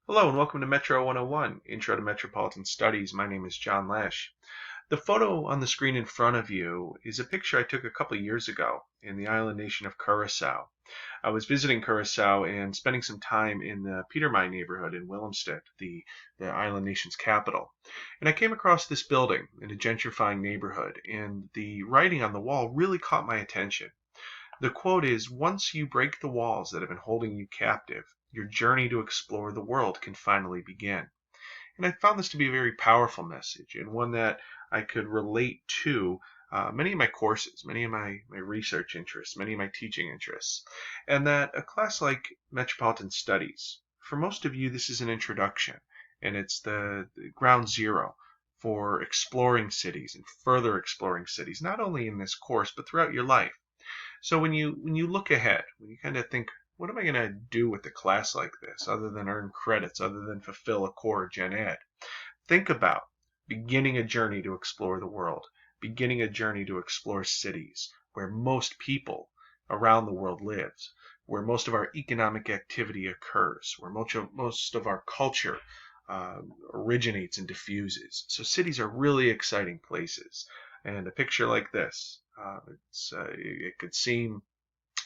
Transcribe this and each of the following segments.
Hello and welcome to Metro 101, Intro to Metropolitan Studies. My name is John Lesh. The photo on the screen in front of you is a picture I took a couple of years ago in the island nation of Curacao. I was visiting Curacao and spending some time in the Petermine neighborhood in Willemstad, the island nation's capital. And I came across this building in a gentrifying neighborhood, and the writing on the wall really caught my attention. The quote is, "Once you break the walls that have been holding you captive, your journey to explore the world can finally begin." And I found this to be a very powerful message and one that I could relate to many of my courses, many of my research interests, many of my teaching interests. And that a class like Metropolitan Studies, for most of you, this is an introduction and it's the ground zero for exploring cities and further exploring cities, not only in this course, but throughout your life. So when you look ahead, when you kind of think, what am I going to do with a class like this other than earn credits, other than fulfill a core gen ed? Think about beginning a journey to explore the world, beginning a journey to explore cities where most people around the world lives, where most of our economic activity occurs, where most of our culture originates and diffuses. So cities are really exciting places. And a picture like this, it could seem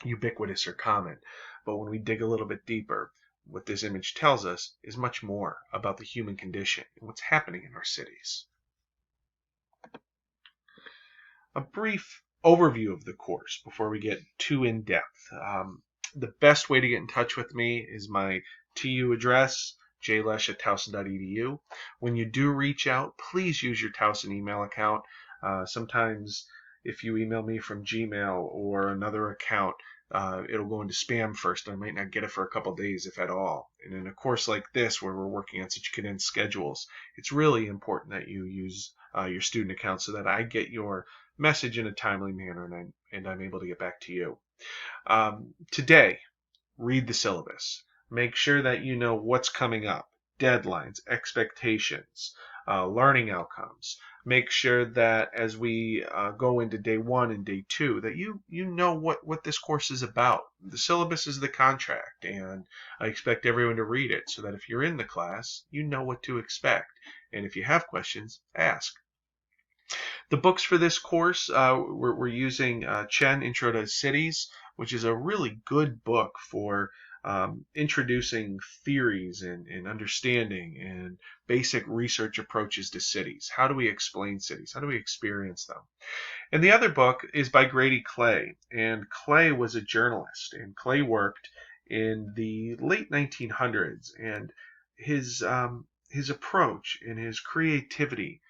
ubiquitous or common, but when we dig a little bit deeper, what this image tells us is much more about the human condition and what's happening in our cities. A brief overview of the course before we get too in depth. The best way to get in touch with me is my TU address, jlesh@towson.edu. When you do reach out, please use your Towson email account. Sometimes if you email me from Gmail or another account, it'll go into spam first. I might not get it for a couple days, if at all. And in a course like this, where we're working on such condensed schedules, it's really important that you use your student account so that I get your message in a timely manner and I'm able to get back to you. Today, read the syllabus. Make sure that you know what's coming up, deadlines, expectations, learning outcomes. Make sure that as we go into day one and day two, that you know what this course is about. The syllabus is the contract, and I expect everyone to read it so that if you're in the class, you know what to expect. And if you have questions, ask. The books for this course, we're using Chen, Intro to Cities, which is a really good book for introducing theories and understanding and basic research approaches to cities. How do we explain cities? How do we experience them? And the other book is by Grady Clay. And Clay was a journalist, and Clay worked in the late 1900s. And his approach and his creativity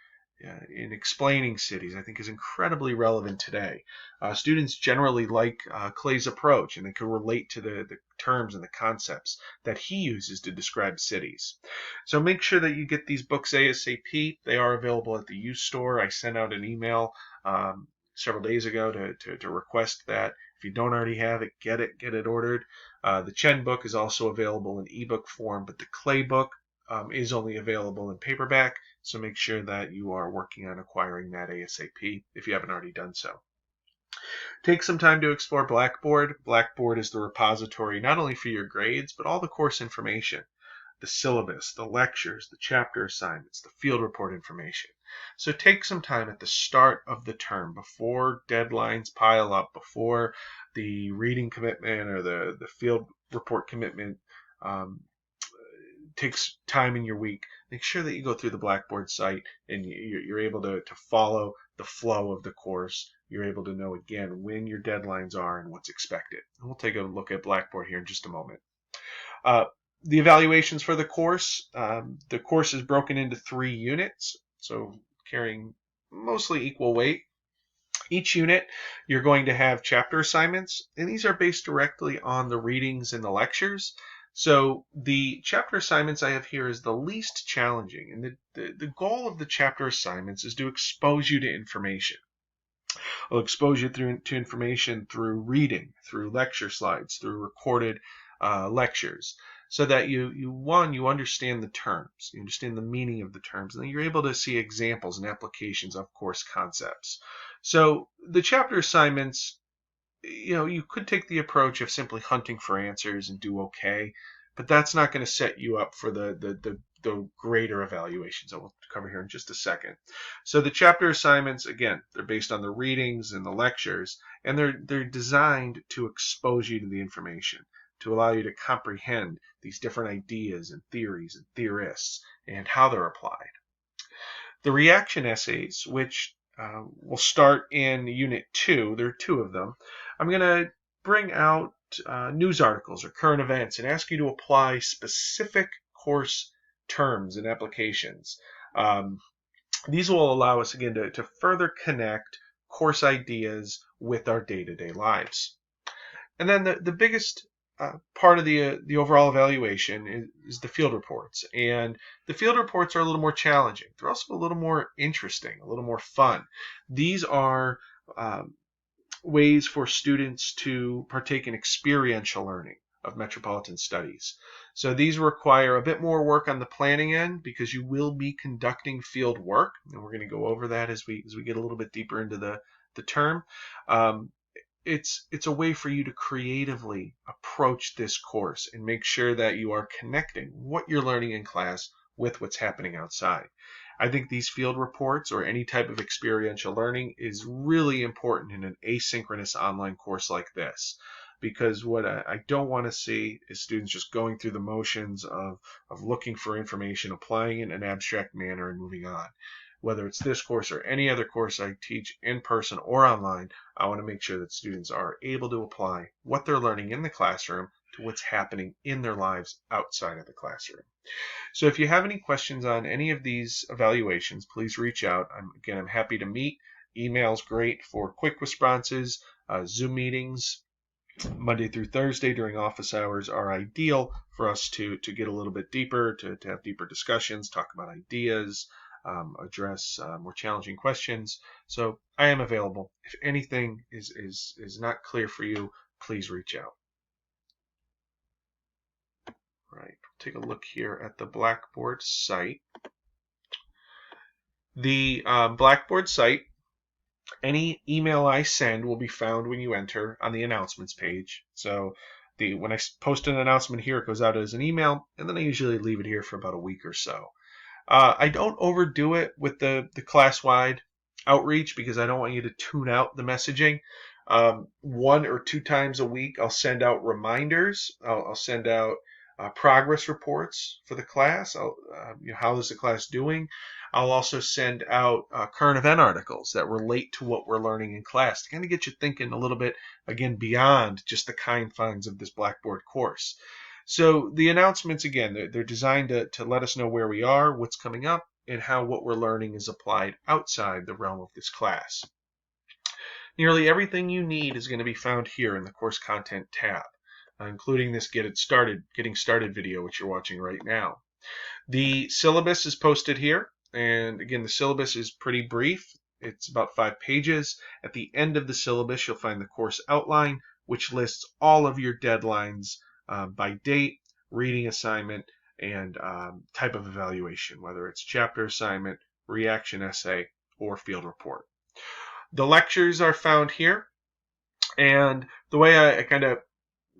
in explaining cities, I think, is incredibly relevant today. Students generally like Clay's approach, and they can relate to the terms and the concepts that he uses to describe cities. So make sure that you get these books ASAP. They are available at the U Store. I sent out an email several days ago to request that. If you don't already have it, get it ordered. The Chen book is also available in ebook form, but the Clay book is only available in paperback, so make sure that you are working on acquiring that ASAP if you haven't already done so. Take some time to explore Blackboard. Blackboard is the repository not only for your grades, but all the course information, the syllabus, the lectures, the chapter assignments, the field report information. So take some time at the start of the term, before deadlines pile up, before the reading commitment or the field report commitment takes time in your week. Make sure that you go through the Blackboard site and you're able to follow the flow of the course. You're able to know, again, when your deadlines are and what's expected. And we'll take a look at Blackboard here in just a moment. The evaluations for the course is broken into 3 units, so carrying mostly equal weight. Each unit, you're going to have chapter assignments, and these are based directly on the readings and the lectures. So the chapter assignments I have here is the least challenging, and the goal of the chapter assignments is to expose you to information. I'll expose you to information through reading, through lecture slides, through recorded lectures, so that you understand the terms, you understand the meaning of the terms, and then you're able to see examples and applications of course concepts. So the chapter assignments, you could take the approach of simply hunting for answers and do okay. but that's not going to set you up for the greater evaluations that we'll cover here in just a second. So the chapter assignments, again, they're based on the readings and the lectures, and they're designed to expose you to the information, to allow you to comprehend these different ideas and theories and theorists and how they're applied. The reaction essays, which will start in Unit 2, there are 2 of them, I'm going to bring out news articles or current events and ask you to apply specific course terms and applications. These will allow us, again, to further connect course ideas with our day-to-day lives. And then the biggest part of the overall evaluation is the field reports. And the field reports are a little more challenging. They're also a little more interesting, a little more fun. These are ways for students to partake in experiential learning of metropolitan studies. So these require a bit more work on the planning end because you will be conducting field work, and we're going to go over that as we get a little bit deeper into the term. It's a way for you to creatively approach this course and make sure that you are connecting what you're learning in class with what's happening outside. I think these field reports or any type of experiential learning is really important in an asynchronous online course like this, because what I don't want to see is students just going through the motions of looking for information, applying it in an abstract manner, and moving on. Whether it's this course or any other course I teach in person or online, I want to make sure that students are able to apply what they're learning in the classroom to what's happening in their lives outside of the classroom. So if you have any questions on any of these evaluations, please reach out. I'm happy to meet. Email's great for quick responses. Zoom meetings Monday through Thursday during office hours are ideal for us to get a little bit deeper, to have deeper discussions, talk about ideas, address more challenging questions. So I am available. If anything is not clear for you, please reach out. All right, take a look here at the Blackboard site. The Blackboard site, any email I send will be found when you enter on the announcements page. So when I post an announcement here, it goes out as an email, and then I usually leave it here for about a week or so. I don't overdo it with the class-wide outreach because I don't want you to tune out the messaging. 1 or 2 times a week, I'll send out reminders. I'll send out progress reports for the class. How is the class doing? I'll also send out current event articles that relate to what we're learning in class to kind of get you thinking a little bit, again, beyond just the confines of this Blackboard course. So the announcements, again, they're designed to let us know where we are, what's coming up, and how what we're learning is applied outside the realm of this class. Nearly everything you need is going to be found here in the Course Content tab, including this Getting Started video, which you're watching right now. The syllabus is posted here, and again, the syllabus is pretty brief. It's about 5 pages. At the end of the syllabus, you'll find the course outline, which lists all of your deadlines by date, reading assignment, and type of evaluation, whether it's chapter assignment, reaction essay, or field report. The lectures are found here, and the way I kind of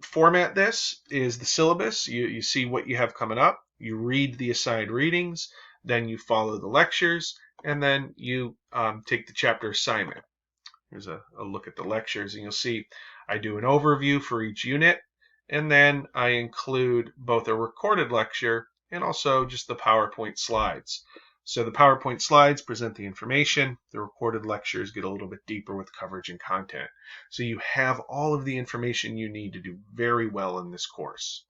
format this is the syllabus. You see what you have coming up, you read the assigned readings, then you follow the lectures, and then you take the chapter assignment. Here's a look at the lectures, and you'll see I do an overview for each unit, and then I include both a recorded lecture and also just the PowerPoint slides. So the PowerPoint slides present the information. The recorded lectures get a little bit deeper with coverage and content. So you have all of the information you need to do very well in this course.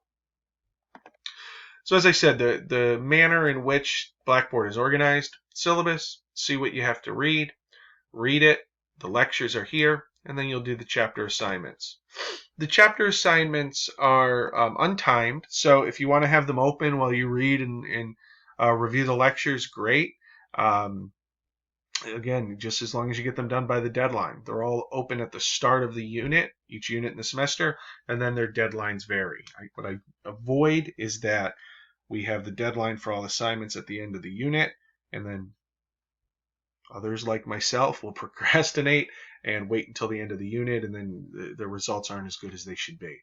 So as I said, the manner in which Blackboard is organized: syllabus, see what you have to read it, the lectures are here, and then you'll do the chapter assignments. The chapter assignments are untimed, so if you want to have them open while you read and review the lectures, great. Again, just as long as you get them done by the deadline. They're all open at the start of the unit, each unit in the semester, and then their deadlines vary. What I avoid is that we have the deadline for all assignments at the end of the unit, and then Others, like myself, will procrastinate and wait until the end of the unit, and then the results aren't as good as they should be.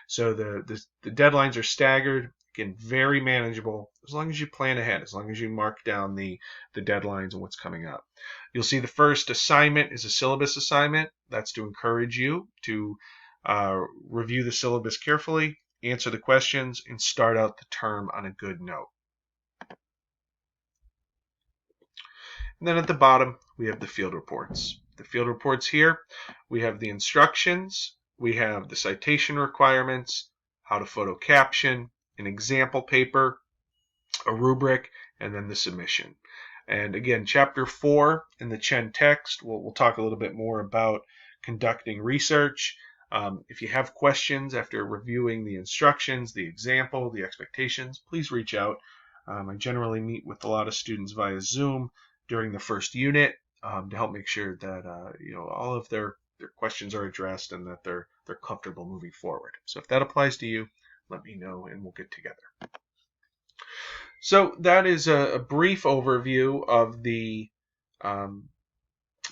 So the deadlines are staggered. Again, very manageable as long as you plan ahead, as long as you mark down the deadlines and what's coming up. You'll see the first assignment is a syllabus assignment. That's to encourage you to review the syllabus carefully, answer the questions, and start out the term on a good note. And then at the bottom, we have the field reports. The field reports here, we have the instructions, we have the citation requirements, how to photo caption, an example paper, a rubric, and then the submission. And again, chapter 4 in the Chen text, we'll talk a little bit more about conducting research. If you have questions after reviewing the instructions, the example, the expectations, please reach out. I generally meet with a lot of students via Zoom during the first unit to help make sure that all of their questions are addressed and that they're comfortable moving forward. So if that applies to you, let me know and we'll get together. So that is a brief overview of the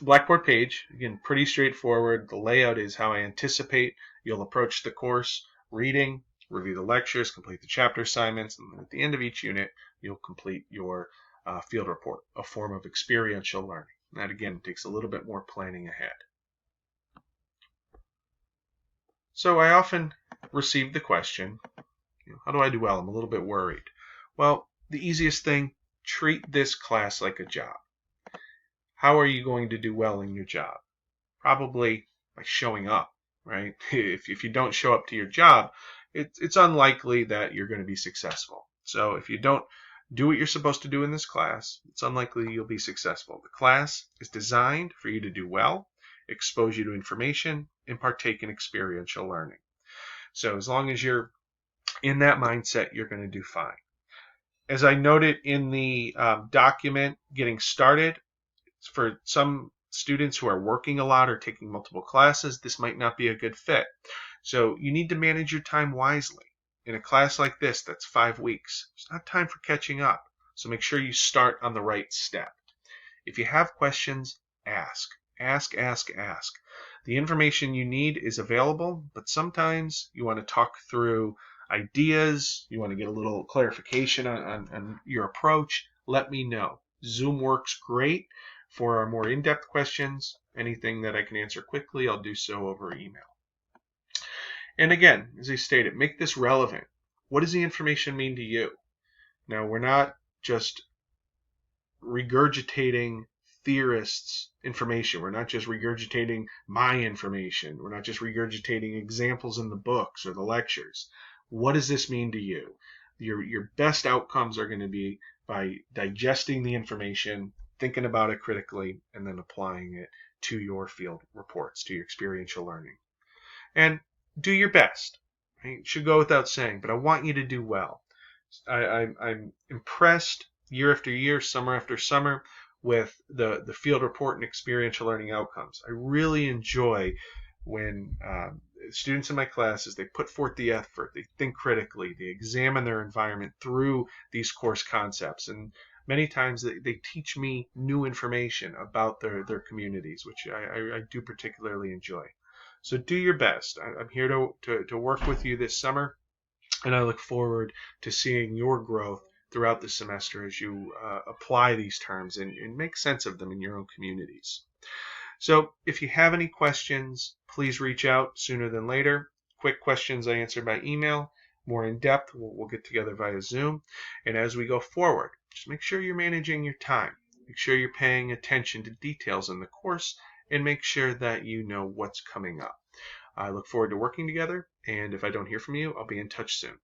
Blackboard page. Again, pretty straightforward. The layout is how I anticipate you'll approach the course: reading, review the lectures, complete the chapter assignments, and then at the end of each unit, you'll complete your field report, a form of experiential learning. That, again, takes a little bit more planning ahead. So I often receive the question, how do I do well? I'm a little bit worried. Well, the easiest thing, treat this class like a job. How are you going to do well in your job? Probably by showing up, right? If you don't show up to your job, it's unlikely that you're going to be successful. So if you don't do what you're supposed to do in this class, it's unlikely you'll be successful. The class is designed for you to do well, expose you to information, and partake in experiential learning. So as long as you're in that mindset, you're going to do fine. As I noted in the document, getting started, for some students who are working a lot or taking multiple classes, this might not be a good fit. So you need to manage your time wisely. In a class like this, that's 5 weeks. It's not time for catching up. So make sure you start on the right step. If you have questions, ask. Ask, ask, ask. The information you need is available, but sometimes you want to talk through ideas, you want to get a little clarification on your approach. Let me know. Zoom works great for our more in-depth questions. Anything that I can answer quickly, I'll do so over email. And again, as I stated, make this relevant. What does the information mean to you? Now, we're not just regurgitating theorists' information. We're not just regurgitating my information. We're not just regurgitating examples in the books or the lectures. What does this mean to you? Your best outcomes are going to be by digesting the information, thinking about it critically, and then applying it to your field reports, to your experiential learning. And do your best. Right? It should go without saying, but I want you to do well. I'm impressed year after year, summer after summer, with the field report and experiential learning outcomes. I really enjoy when students in my classes, they put forth the effort, they think critically, they examine their environment through these course concepts, and many times they teach me new information about their communities, which I do particularly enjoy. So do your best. I'm here to work with you this summer, and I look forward to seeing your growth throughout the semester as you apply these terms and make sense of them in your own communities. So if you have any questions, please reach out sooner than later. Quick questions I answer by email. More in depth, we'll get together via Zoom. And as we go forward, just make sure you're managing your time. Make sure you're paying attention to details in the course, and make sure that you know what's coming up. I look forward to working together, and if I don't hear from you, I'll be in touch soon.